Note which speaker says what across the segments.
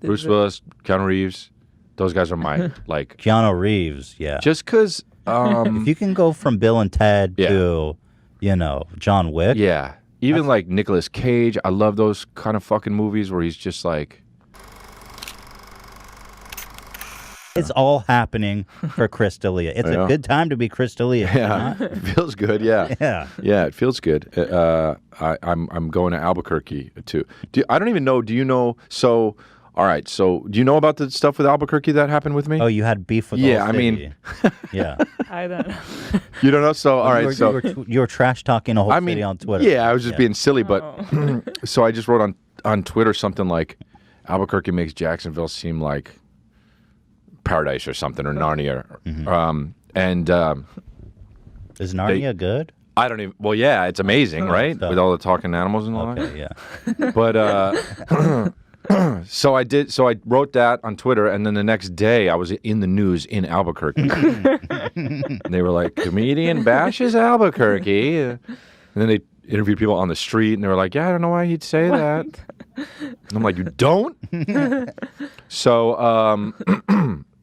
Speaker 1: Bruce Willis, Keanu Reeves. Those guys are my, like...
Speaker 2: Keanu Reeves, yeah.
Speaker 1: Just because...
Speaker 2: if you can go from Bill and Ted to, John Wick.
Speaker 1: Yeah. Even like Nicolas Cage. I love those kind of fucking movies where he's just like...
Speaker 2: It's all happening for Chris D'Elia. It's a good time to be Chris D'Elia.
Speaker 1: Yeah, it feels good. Yeah, yeah, it feels good. I'm going to Albuquerque too. I don't even know. Do you know? So, all right. So, do you know about the stuff with Albuquerque that happened with me?
Speaker 2: Oh, you had beef with the whole city.
Speaker 1: mean,
Speaker 3: I don't know.
Speaker 1: You don't know? So, all right.
Speaker 2: You were trash talking the whole city on Twitter.
Speaker 1: Yeah, I was just being silly, but so I just wrote on Twitter something like, Albuquerque makes Jacksonville seem like paradise or something, or Narnia.
Speaker 2: Is Narnia good?
Speaker 1: I don't even. Well, yeah, it's amazing, right?
Speaker 2: Stuff.
Speaker 1: With all the talking animals and all that.
Speaker 2: Yeah.
Speaker 1: But so I did. So I wrote that on Twitter, and then the next day I was in the news in Albuquerque. And they were like, "Comedian bashes Albuquerque," and then they interviewed people on the street, and they were like, "Yeah, I don't know why he'd say that." And I'm like, "You don't?" So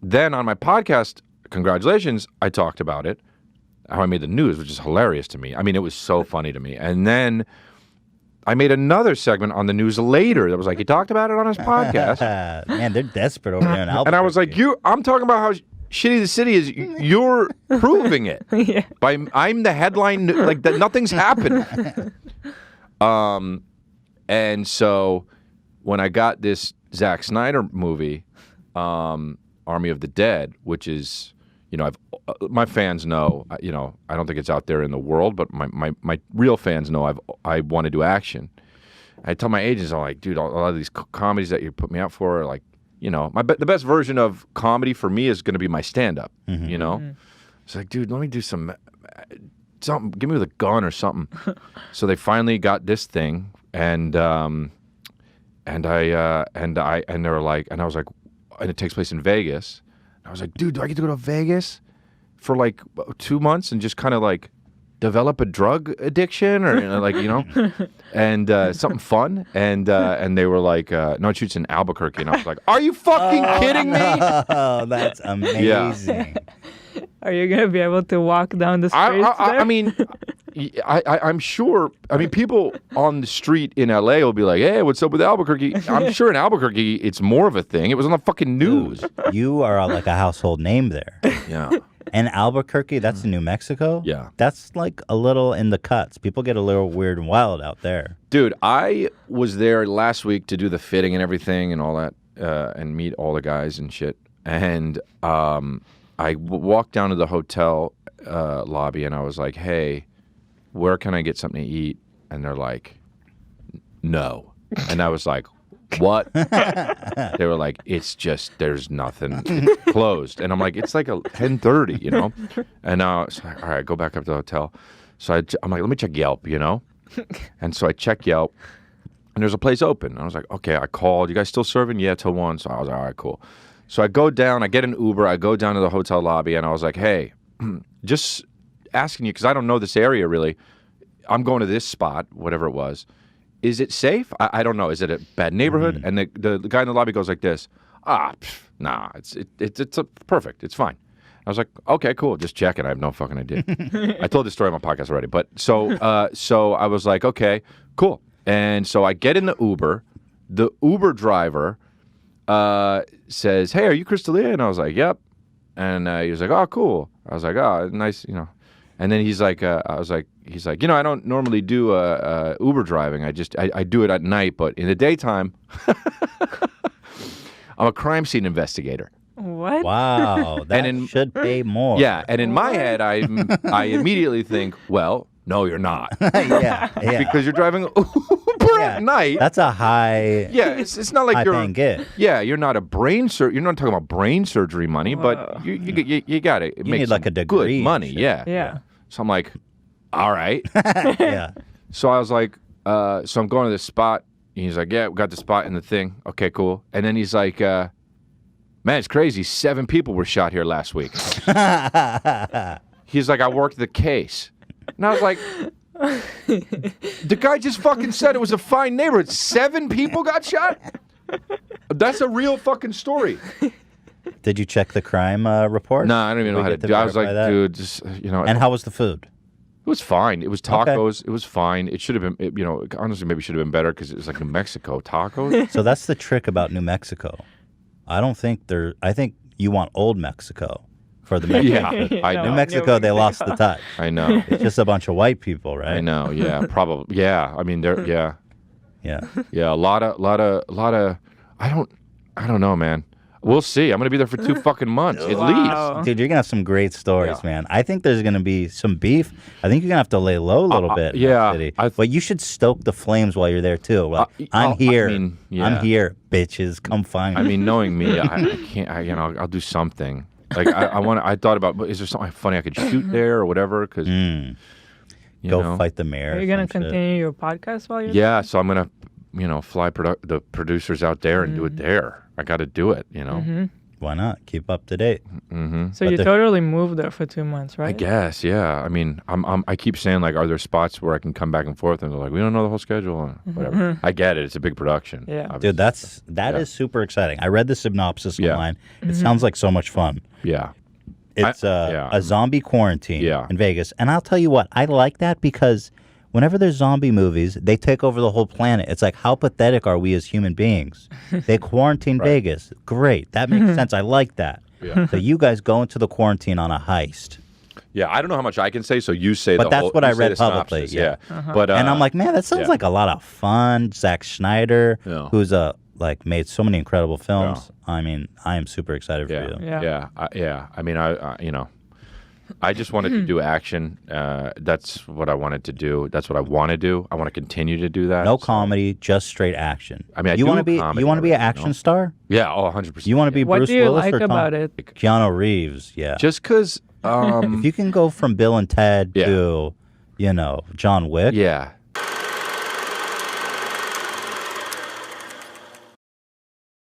Speaker 1: then on my podcast, congratulations, I talked about it, how I made the news, which is hilarious to me. I mean, it was so funny to me. And then I made another segment on the news later that was like, he talked about it on his podcast.
Speaker 2: Man, they're desperate over there in Albuquerque.
Speaker 1: And I was like, I'm talking about how shitty the city is. You're proving it. I'm the headline, like that. Nothing's happened. And so when I got this Zack Snyder movie, Army of the Dead, which is, my fans know, I don't think it's out there in the world, but my real fans know I want to do action. I tell my agents, I'm like, dude, a lot of these comedies that you put me out for are like, the best version of comedy for me is going to be my stand-up, It's like, dude, let me do something, give me with a gun or something. So they finally got this thing, and they were like, and I was like, and it takes place in Vegas. I was like, dude, do I get to go to Vegas for like 2 months and just kind of like develop a drug addiction or and something fun? And they were like, no, it shoots in Albuquerque. And I was like, are you fucking kidding me?
Speaker 2: Oh, that's amazing.
Speaker 3: Are you going to be able to walk down the streets there?
Speaker 1: I mean, I'm sure. I mean, people on the street in LA will be like, "Hey, what's up with Albuquerque?" I'm sure in Albuquerque, it's more of a thing. It was on the fucking news.
Speaker 2: Dude, you are like a household name there.
Speaker 1: Yeah.
Speaker 2: And Albuquerque, that's in New Mexico.
Speaker 1: Yeah.
Speaker 2: That's like a little in the cuts. People get a little weird and wild out there.
Speaker 1: Dude, I was there last week to do the fitting and everything and all that, and meet all the guys and shit. And I walked down to the hotel lobby and I was like, "Hey, where can I get something to eat?" And they're like, "No." And I was like, "What?" They were like, "It's just, there's nothing, closed." And I'm like, "It's like 10:30, And I was like, all right, go back up to the hotel. So I'm like, let me check Yelp, And so I check Yelp and there's a place open. And I was like, okay, I called. You guys still serving? Yeah, till 1. So I was like, all right, cool. So I go down, I get an Uber, I go down to the hotel lobby and I was like, hey, just asking you, because I don't know this area really. I'm going to this spot, whatever it was. Is it safe? I don't know. Is it a bad neighborhood? And the guy in the lobby goes like this. Nah, it's perfect. It's fine. I was like, okay, cool. Just checking. I have no fucking idea. I told this story on my podcast already. But so I was like, okay, cool. And so I get in the Uber. The Uber driver says, hey, are you Chris D'Elia? And I was like, yep. And he was like, oh, cool. I was like, oh, nice, And then he's like, he's like, I don't normally do Uber driving. I do it at night, but in the daytime, I'm a crime scene investigator.
Speaker 3: What?
Speaker 2: Wow, that should pay more.
Speaker 1: Yeah, and in my head, I immediately think, well, no, you're not.
Speaker 2: yeah.
Speaker 1: Because you're driving Uber at night.
Speaker 2: That's a high.
Speaker 1: Yeah, it's not like you're.
Speaker 2: Get.
Speaker 1: Yeah, you're not you're not talking about brain surgery money, but you got it.
Speaker 2: You need like a degree.
Speaker 1: Good money. Yeah. So I'm like, all right.
Speaker 2: Yeah.
Speaker 1: So I was like, so I'm going to this spot. And he's like, yeah, we got the spot in the thing. Okay, cool. And then he's like, man, it's crazy. 7 people were shot here last week. He's like, I worked the case. And I was like, the guy just fucking said it was a fine neighborhood. 7 people got shot? That's a real fucking story.
Speaker 2: Did you check the crime report?
Speaker 1: No, I don't even know how to do it. I was like, dude, just,
Speaker 2: And how was the food?
Speaker 1: It was fine. It was tacos. Okay. It was fine. It should have been, honestly, maybe should have been better because it was like New Mexico tacos.
Speaker 2: So that's the trick about New Mexico. I think you want old Mexico for the Mexican food.
Speaker 1: I know.
Speaker 2: New Mexico, they lost the touch.
Speaker 1: I know.
Speaker 2: It's just a bunch of white people, right?
Speaker 1: I know. Yeah, probably. Yeah. I mean, yeah.
Speaker 2: Yeah.
Speaker 1: Yeah. A lot of, I don't know, man. We'll see. I'm going to be there for 2 fucking months at least.
Speaker 2: Dude, you're going to have some great stories, man. I think there's going to be some beef. I think you're going to have to lay low a little bit.
Speaker 1: Yeah.
Speaker 2: But you should stoke the flames while you're there, too. Like, I'm here. I'm here, bitches. Come find me.
Speaker 1: I mean, knowing me, I can't, I'll do something. Like, I thought about, is there something funny I could shoot there or whatever? Because,
Speaker 2: Go fight the mayor.
Speaker 3: Are you going to continue your podcast while you're
Speaker 1: there? So I'm going to, fly the producers out there and do it there. I got to do it,
Speaker 2: Why not? Keep up to date.
Speaker 3: So you totally moved there for 2 months, right?
Speaker 1: I guess, yeah. I mean, I keep saying, like, are there spots where I can come back and forth? And they're like, we don't know the whole schedule. Whatever. I get it. It's a big production.
Speaker 2: Yeah. Obviously. Dude, that is super exciting. I read the synopsis online. It sounds like so much fun.
Speaker 1: Yeah.
Speaker 2: It's a zombie quarantine in Vegas. And I'll tell you what, I like that because whenever there's zombie movies, they take over the whole planet. It's like, how pathetic are we as human beings? They quarantine Vegas. Great. That makes sense. I like that. Yeah. So you guys go into the quarantine on a heist.
Speaker 1: Yeah, I don't know how much I can say, so you say
Speaker 2: but that's what I read publicly. Yeah.
Speaker 1: But
Speaker 2: and I'm like, man, that sounds like a lot of fun. Zack Snyder, who's made so many incredible films. I mean, I am super excited for you.
Speaker 1: Yeah. I mean, I just wanted to do action. That's what I wanted to do. That's what I want to do. I want to continue to do that.
Speaker 2: No comedy, just straight action.
Speaker 1: I mean,
Speaker 2: you want to be an action star?
Speaker 1: Yeah, 100%.
Speaker 2: You want to be Bruce Willis?
Speaker 3: What do you like about it?
Speaker 2: Keanu Reeves, yeah.
Speaker 1: Just because
Speaker 2: if you can go from Bill and Ted to, John Wick.
Speaker 1: Yeah.